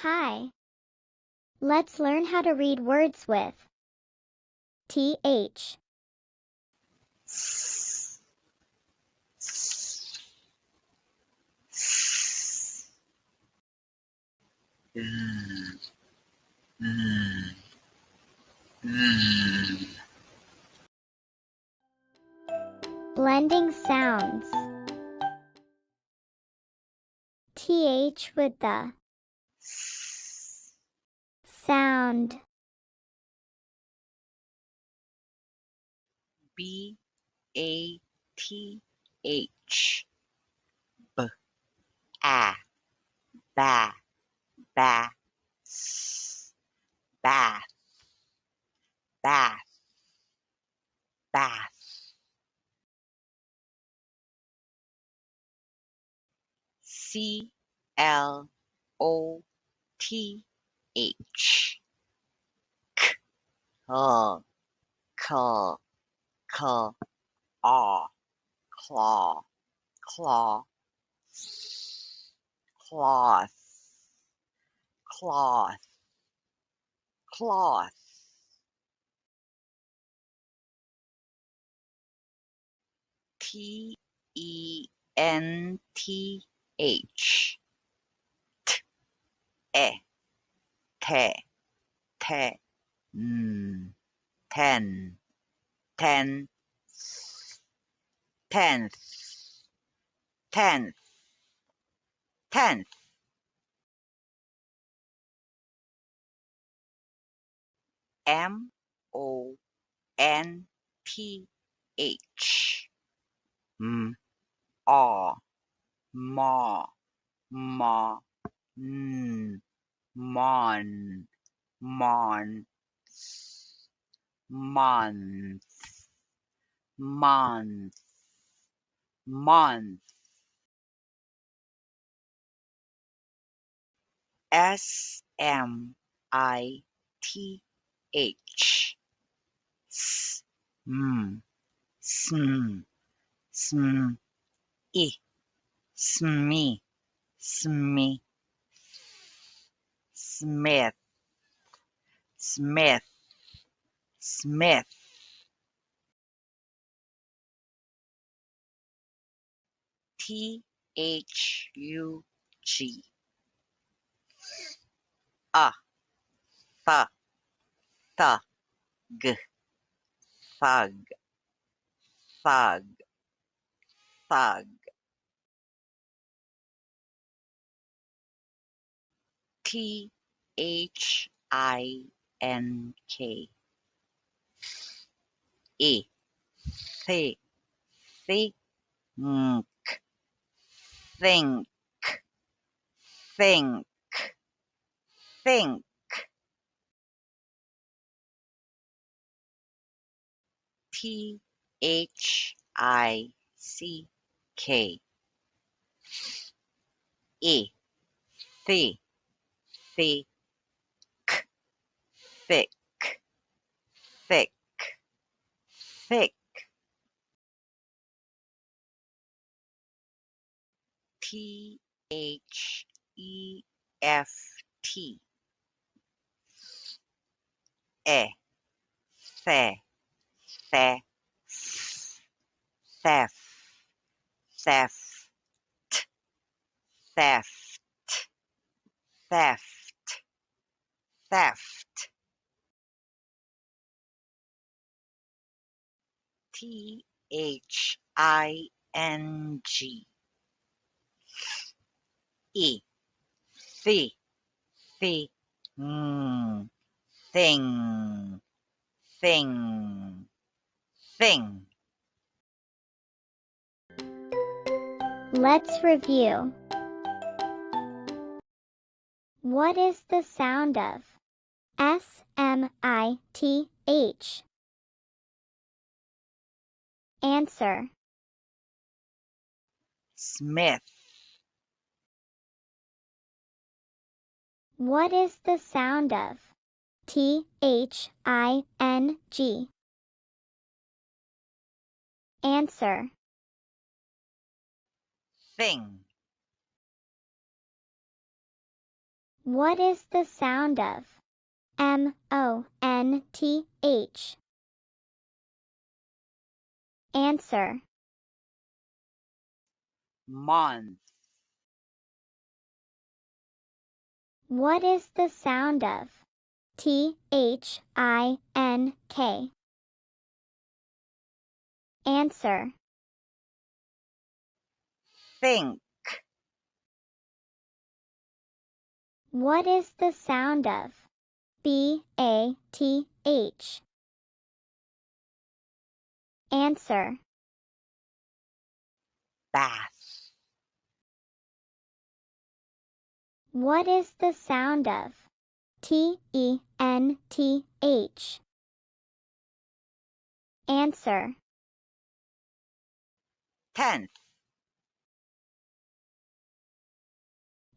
Hi. Let's learn how to read words with TH. Blending sounds. TH with the sound. BATH ba ba bath bath bath CLOTH claw claw claw claw claw cloth cloth cloth TENTH te te ten tenth tenth tenth MONTH aw maw maw mon mon month month month SMITH sm sm I smee smee smith smith smith THUG th thug thug thug thug THINK thi think think think think THICK thi thick thick thick thick THEFT the theft theft theft theft theft theft THING thi thi thing thing thing Let's review. What is the sound of SMITH? Answer. Smith. What is the sound of THING? Answer. Thing. What is the sound of month? Answer. month, What is the sound of think? Answer. think, What is the sound of bath? Answer. bath, What is the sound of tenth? Answer. tenth,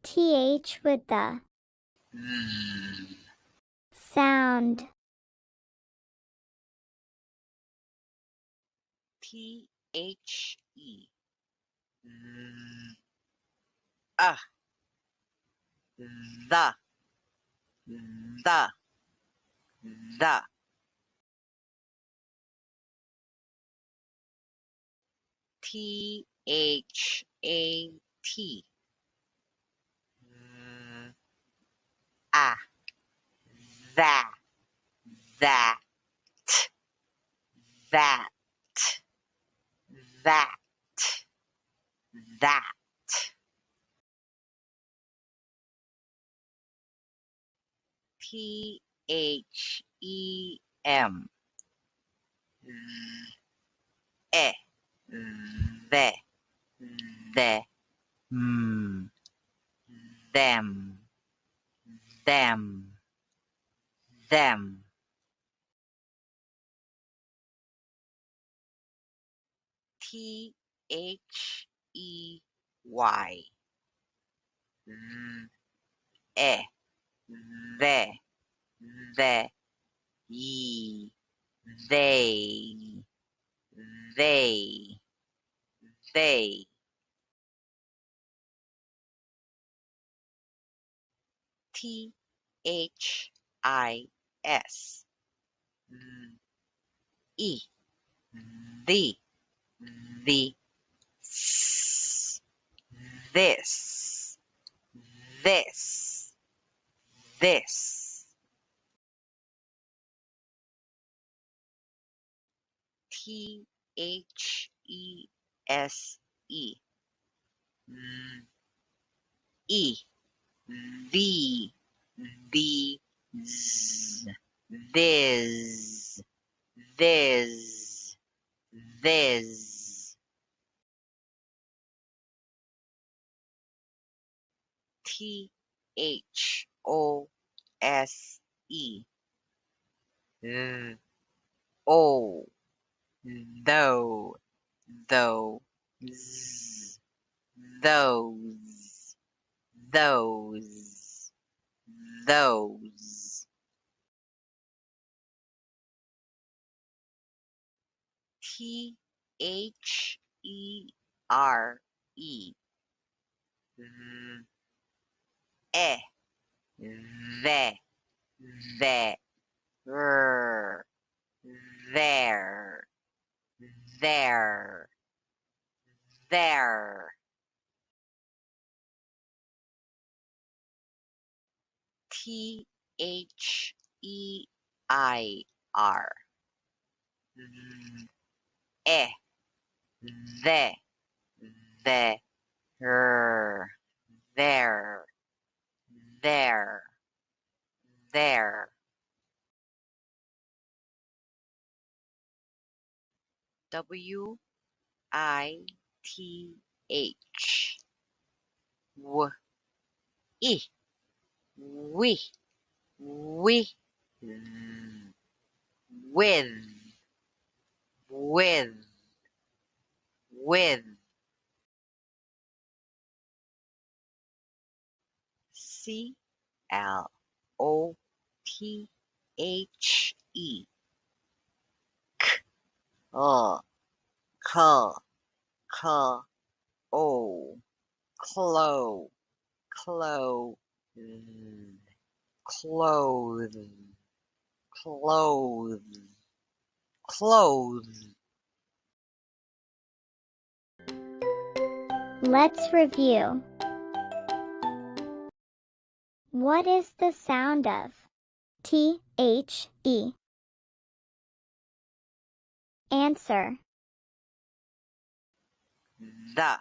Th with the z, sound. the, uh, the, the, the, that, ah, that, that, that, that, that, them, eh, the, the, them, them, them, thy, eh, the, ye, they, they, they, this, e, the, this, this, this, these, e, the, these, this, this, those, oh, though, those, those, those, those, there, eh, the, there, there, there, there, their, eh, the, there, there, there, there, with, w, I, we, with, with, with, clothe, uh, c, c, o, clo, clothes, clothes, clothes, clothes. Let's review. What is the sound of T-H-E? Answer. The.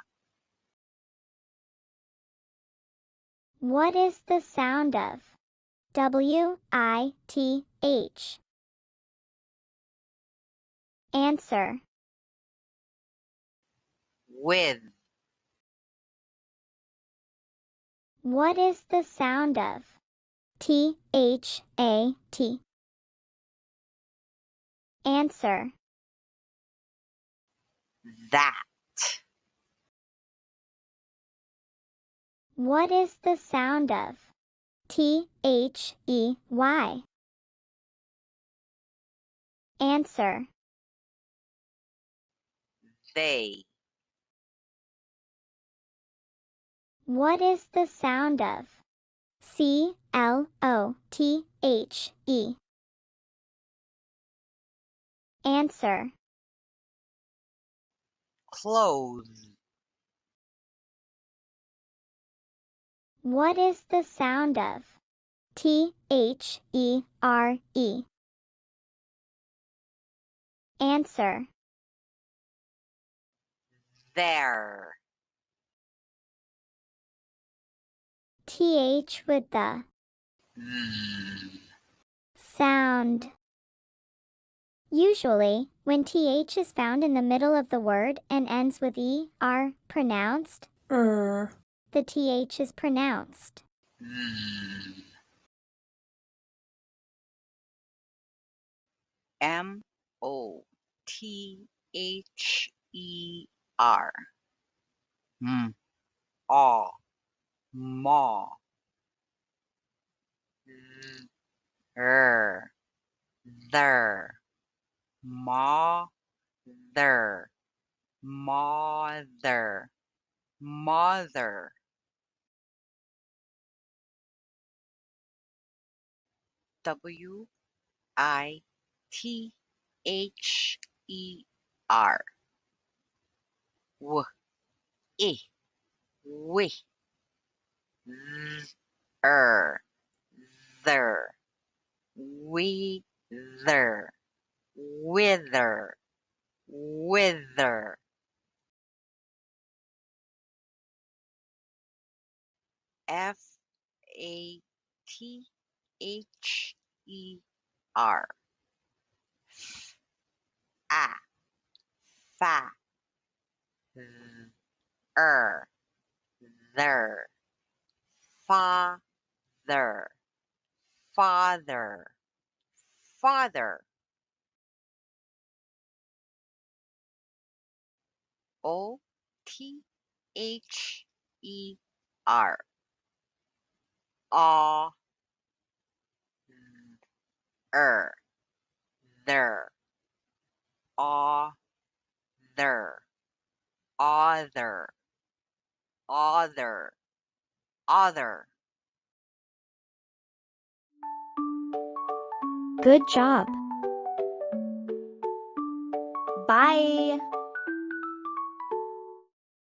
What is the sound of W-I-T-H? Answer. With. What is the sound of T-H-A-T? Answer. That. What is the sound of T-H-E-Y? Answer. They. What is the sound of C-L-O-T-H-E? Answer. Clothes. What is the sound of T-H-E-R-E? Answer. There. TH with the sound. Usually, when TH is found in the middle of the word and ends with E, are pronounced, the TH is pronounced. M-O-T-H-E-R. Aw. Maw. Er. There. Mother. Mother. Mother. W-I-T-H-E-R. W. I. Wi. Er. There. Wither. Wither. Wither. F-A-T-H-E-R. A. Fa. Er. There. Father. Father. Father. O. T. H. E. R. Aw. Er. There. Aw. There. Other. Other. Other. Good job. Bye.